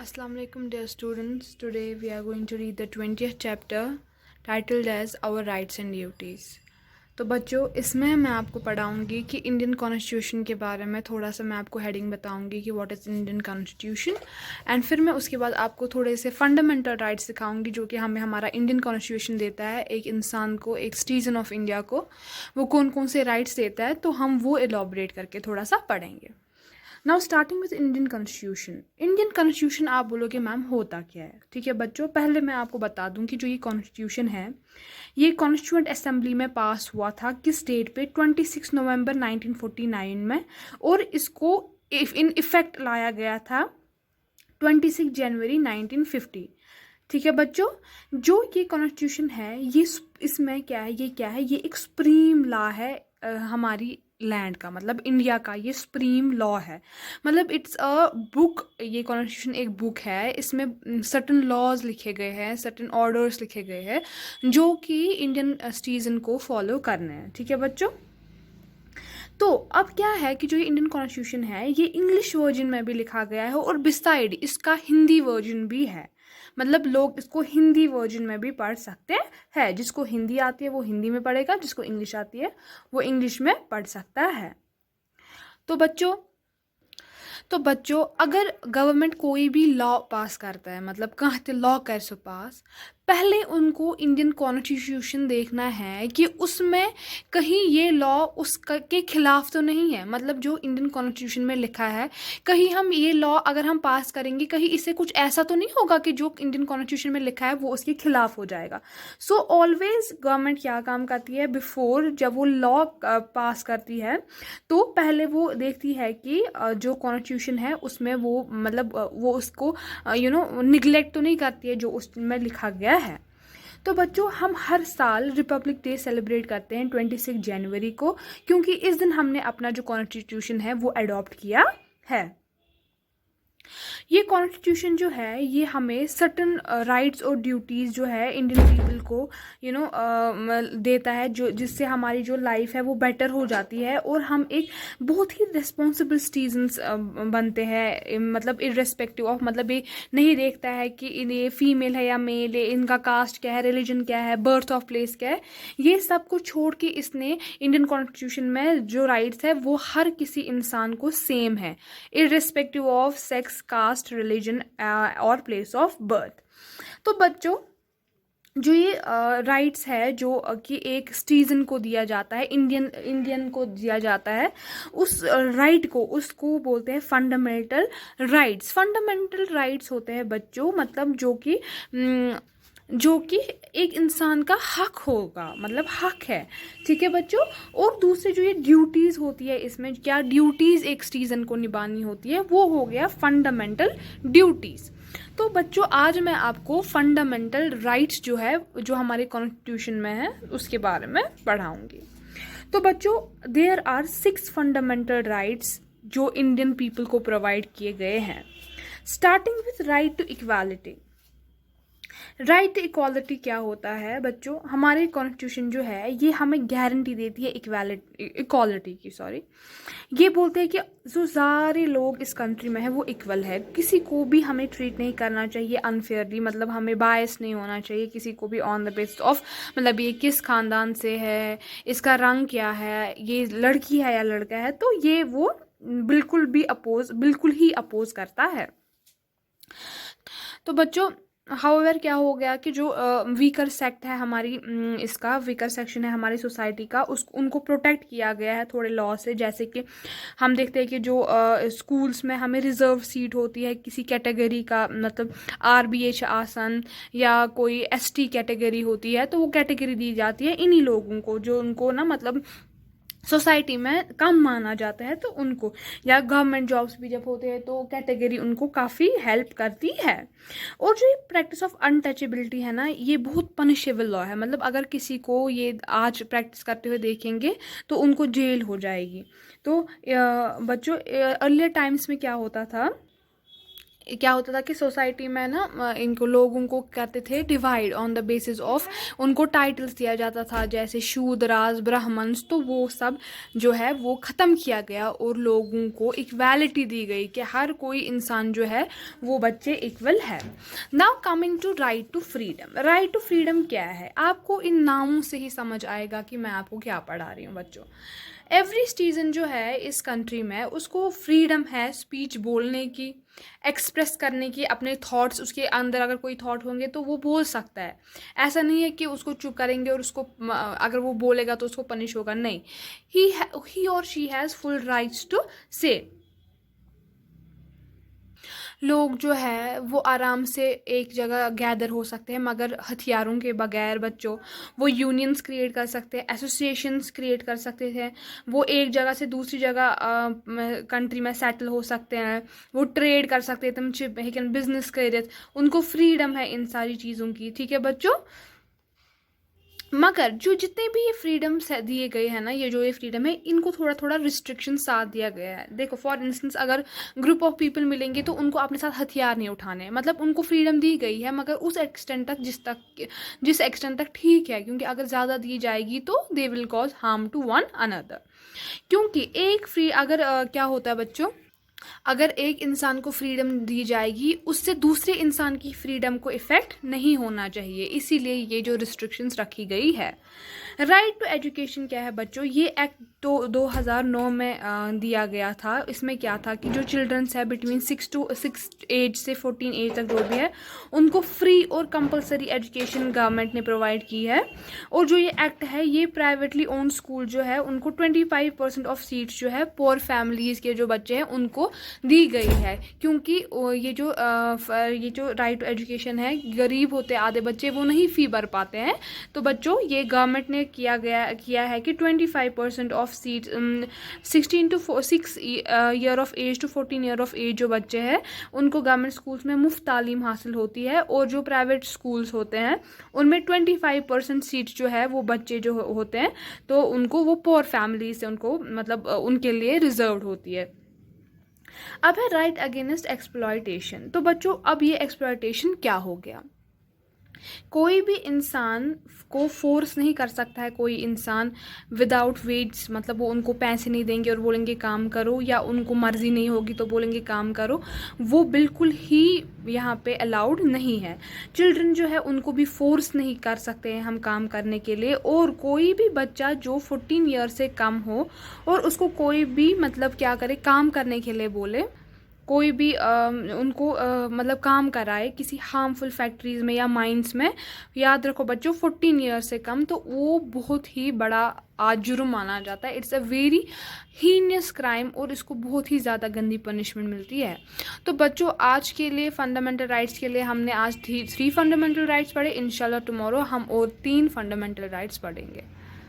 Assalamu alaikum dear students. Today we are going to read the 20th chapter titled as Our Rights and Duties. तो बच्चों इसमें मैं आपको पढ़ाऊंगी कि Indian constitution के बारे में थोड़ा सा मैं आपको हेडिंग बताऊंगी कि what is Indian constitution and फिर मैं उसके बाद आपको थोड़े से फंडामेंटल राइट्स सिखाऊंगी जो कि हमें हमारा इंडियन कॉन्स्टिट्यूशन देता है एक इंसान को, एक सिटीजन ऑफ इंडिया को वो कौन कौन से राइट्स देता है, तो हम वो एलॉबरेट करके थोड़ा सा पढ़ेंगे. Now starting with Indian constitution. Indian constitution आप बोलोगे मैम होता क्या है. ठीक है बच्चों, पहले मैं आपको बता दूं कि जो ये कॉन्स्टिट्यूशन है ये कॉन्स्टिट्यूएंट असेंबली में पास हुआ था किस डेट पे, 26 नवंबर 1949 में, और इसको इन इफेक्ट लाया गया था 26 जनवरी 1950. ठीक है बच्चों, जो ये कॉन्स्टिट्यूशन है ये इसमें क्या है, ये एक सुप्रीम लॉ है हमारी लैंड का, मतलब इंडिया का ये सुप्रीम लॉ है. मतलब इट्स अ बुक, ये कॉन्स्टिट्यूशन एक बुक है. इसमें सर्टन लॉज लिखे गए हैं, सर्टन ऑर्डर्स लिखे गए हैं जो कि इंडियन सिटीजन को फॉलो करने हैं. ठीक है बच्चों, तो अब क्या है कि जो ये इंडियन कॉन्स्टिट्यूशन है ये इंग्लिश वर्जन में भी लिखा गया है और बिसाइड इसका हिंदी वर्जन भी है. मतलब लोग इसको हिंदी वर्जन में भी पढ़ सकते हैं. जिसको हिंदी आती है वो हिंदी में पढ़ेगा, जिसको इंग्लिश आती है वो इंग्लिश में पढ़ सकता है. तो बच्चों अगर गवर्नमेंट कोई भी लॉ पास करता है, मतलब कहाँ लॉ कर सो पास, पहले उनको इंडियन कॉन्स्टिट्यूशन देखना है कि उसमें कहीं ये लॉ के खिलाफ तो नहीं है. मतलब जो इंडियन कॉन्स्टिट्यूशन में लिखा है कहीं हम ये लॉ अगर हम पास करेंगे कहीं इससे कुछ ऐसा तो नहीं होगा कि जो इंडियन कॉन्स्टिट्यूशन में लिखा है वो उसके खिलाफ हो जाएगा. सो ऑलवेज गवर्नमेंट क्या काम करती है, बिफोर जब वो लॉ पास करती है तो पहले वो देखती है कि जो कॉन्स्टिट्यूशन है उसमें वो मतलब वो उसको निगलेक्ट तो नहीं करती है जो उसमें लिखा गया है. तो बच्चों हम हर साल रिपब्लिक डे सेलिब्रेट करते हैं 26 जनवरी को, क्योंकि इस दिन हमने अपना जो कॉन्स्टिट्यूशन है वो अडॉप्ट किया है. ये कॉन्स्टिट्यूशन जो है ये हमें सर्टन राइट्स और ड्यूटीज़ जो है इंडियन पीपल को देता है, जो जिससे हमारी जो लाइफ है वो बेटर हो जाती है और हम एक बहुत ही रिस्पॉन्सिबल सिटीजन्स बनते हैं. मतलब इर्रेस्पेक्टिव ऑफ, मतलब ये नहीं देखता है कि ये फीमेल है या मेल है, इनका कास्ट क्या है, रिलीजन क्या है, बर्थ ऑफ प्लेस क्या है. ये सब को छोड़ के इसने इंडियन कॉन्स्टिट्यूशन में जो राइट्स है वो हर किसी इंसान को सेम है, irrespective of sex, caste, religion और प्लेस ऑफ बर्थ. तो बच्चों जो ये राइट्स है जो कि एक सिटीजन को दिया जाता है, इंडियन को दिया जाता है, उस राइट को उसको बोलते हैं फंडामेंटल राइट्स. फंडामेंटल राइट्स होते हैं बच्चों मतलब जो कि एक इंसान का हक होगा, मतलब हक है. ठीक है बच्चों, और दूसरे जो ये ड्यूटीज़ होती है, इसमें क्या ड्यूटीज़ एक सिटीजन को निभानी होती है वो हो गया फंडामेंटल ड्यूटीज़. तो बच्चों आज मैं आपको फंडामेंटल राइट्स जो है जो हमारे कॉन्स्टिट्यूशन में है उसके बारे में पढ़ाऊंगी. तो बच्चों देयर आर 6 फंडामेंटल राइट्स जो इंडियन पीपल को प्रोवाइड किए गए हैं. Starting with right to equality. Right to equality क्या होता है बच्चों, हमारे कॉन्स्टिट्यूशन जो है ये हमें गारंटी देती है इक्वालिटी की. ये बोलते हैं कि जो सारे लोग इस कंट्री में है वो इक्वल है, किसी को भी हमें ट्रीट नहीं करना चाहिए अनफेयरली, मतलब हमें बायस नहीं होना चाहिए किसी को भी ऑन द बेसिस ऑफ मतलब ये किस खानदान से है, इसका रंग क्या है, ये लड़की है या लड़का है. तो ये वो बिल्कुल ही अपोज करता है. तो बच्चों हाउएवर क्या हो गया कि जो वीकर सेक्ट है हमारी इसका वीकर सेक्शन है हमारी सोसाइटी का, उनको प्रोटेक्ट किया गया है थोड़े लॉ से. जैसे कि हम देखते हैं कि जो स्कूल्स में हमें रिजर्व सीट होती है किसी कैटेगरी का, मतलब आरबीएच आसन या कोई एसटी कैटेगरी होती है, तो वो कैटेगरी दी जाती है इन्हीं लोगों को जो उनको ना मतलब सोसाइटी में कम माना जाता है. तो उनको, या गवर्नमेंट जॉब्स भी जब होते हैं तो कैटेगरी उनको काफ़ी हेल्प करती है. और जो ये प्रैक्टिस ऑफ अनटचेबिलिटी है ना ये बहुत पनिशेबल लॉ है. मतलब अगर किसी को ये आज प्रैक्टिस करते हुए देखेंगे तो उनको जेल हो जाएगी. तो बच्चों अर्लियर टाइम्स में क्या होता था क्या होता था कि सोसाइटी में ना इनको लोगों को करते थे divide on the basis of, उनको टाइटल्स दिया जाता था जैसे शूद्र, राज, ब्राह्मण्स, तो वो सब जो है वो ख़त्म किया गया और लोगों को इक्वालिटी दी गई कि हर कोई इंसान जो है वो बच्चे इक्वल है। Now coming to right to freedom. Right to freedom क्या है, आपको इन नामों से ही समझ आएगा कि मैं आपको क्या पढ़ा रही हूँ बच्चों। एवरी सिटीजन जो है इस कंट्री में उसको फ्रीडम है स्पीच बोलने की, एक्सप्रेस करने की, अपने थॉट्स, उसके अंदर अगर कोई थॉट होंगे तो वो बोल सकता है। ऐसा नहीं है कि उसको चुप करेंगे और उसको अगर वो बोलेगा तो उसको पनिश होगा, नहीं। ही और she has full rights to say. लोग जो है वो आराम से एक जगह गैदर हो सकते हैं मगर हथियारों के बगैर बच्चों। वो यूनियंस क्रिएट कर सकते हैं, एसोसिएशंस क्रिएट कर सकते थे, वो एक जगह से दूसरी जगह कंट्री में सेटल हो सकते हैं, वो ट्रेड कर सकते हैं, तुम हेकन बिजनेस करित, उनको फ्रीडम है इन सारी चीज़ों की, ठीक है बच्चों। मगर जो जितने भी ये फ्रीडम्स दिए गए हैं ना, ये फ्रीडम है, इनको थोड़ा थोड़ा रिस्ट्रिक्शन साथ दिया गया है। देखो फॉर इंस्टेंस अगर ग्रुप ऑफ पीपल मिलेंगे तो उनको अपने साथ हथियार नहीं उठाने, मतलब उनको फ्रीडम दी गई है मगर उस एक्सटेंट तक जिस एक्सटेंट तक ठीक है, क्योंकि अगर ज़्यादा दी जाएगी तो they will cause harm to one another. क्योंकि एक फ्री अगर क्या होता है बच्चों, अगर एक इंसान को फ्रीडम दी जाएगी उससे दूसरे इंसान की फ्रीडम को इफ़ेक्ट नहीं होना चाहिए, इसीलिए ये जो रिस्ट्रिक्शंस रखी गई है। राइट टू एजुकेशन क्या है बच्चों, ये एक्ट 2009 में दिया गया था। इसमें क्या था कि जो चिल्ड्रंस है बिटवीन 6 एज से 14 एज तक जो भी है उनको फ्री और कंपलसरी एजुकेशन गवर्नमेंट ने प्रोवाइड की है। और जो ये एक्ट है ये प्राइवेटली ओन स्कूल जो है उनको 25% ऑफ सीट्स जो है पुअर फैमिलीज़ के जो बच्चे हैं उनको दी गई है, क्योंकि ये जो राइट टू एजुकेशन है, गरीब होते आधे बच्चे वो नहीं फ़ी भर पाते हैं, तो बच्चों ये गवर्नमेंट ने किया है कि 25% of seat 6 year of age to 14 year of age जो बच्चे हैं उनको गवर्नमेंट स्कूल्स में मुफ्त तालीम हासिल होती है। और जो प्राइवेट स्कूल्स होते हैं उनमें 25% सीट जो है वो बच्चे जो होते हैं तो उनको वो पुअर फैमिली से उनको मतलब उनके लिए रिजर्व्ड होती है। अब है राइट अगेंस्ट एक्सप्लॉयटेशन। तो बच्चों अब ये एक्सप्लॉयटेशन क्या हो गया, कोई भी इंसान को फोर्स नहीं कर सकता है, कोई इंसान विदाउट वेट्स, मतलब वो उनको पैसे नहीं देंगे और बोलेंगे काम करो, या उनको मर्जी नहीं होगी तो बोलेंगे काम करो, वो बिल्कुल ही यहाँ पे अलाउड नहीं है। चिल्ड्रन जो है उनको भी फोर्स नहीं कर सकते हैं हम काम करने के लिए। और कोई भी बच्चा जो 14 ईयर से कम हो और उसको कोई भी मतलब क्या करे काम करने के लिए बोले, कोई भी उनको मतलब काम कराए किसी हार्मफुल फैक्ट्रीज़ में या माइंस में, याद रखो बच्चों 14 ईयर से कम, तो वो बहुत ही बड़ा आज जुर्म माना जाता है। It's a very heinous crime और इसको बहुत ही ज़्यादा गंदी पनिशमेंट मिलती है। तो बच्चों आज के लिए फंडामेंटल राइट्स के लिए हमने आज 3 फंडामेंटल राइट्स पढ़े, इंशाल्लाह टुमारो हम और 3 फंडामेंटल राइट्स पढ़ेंगे।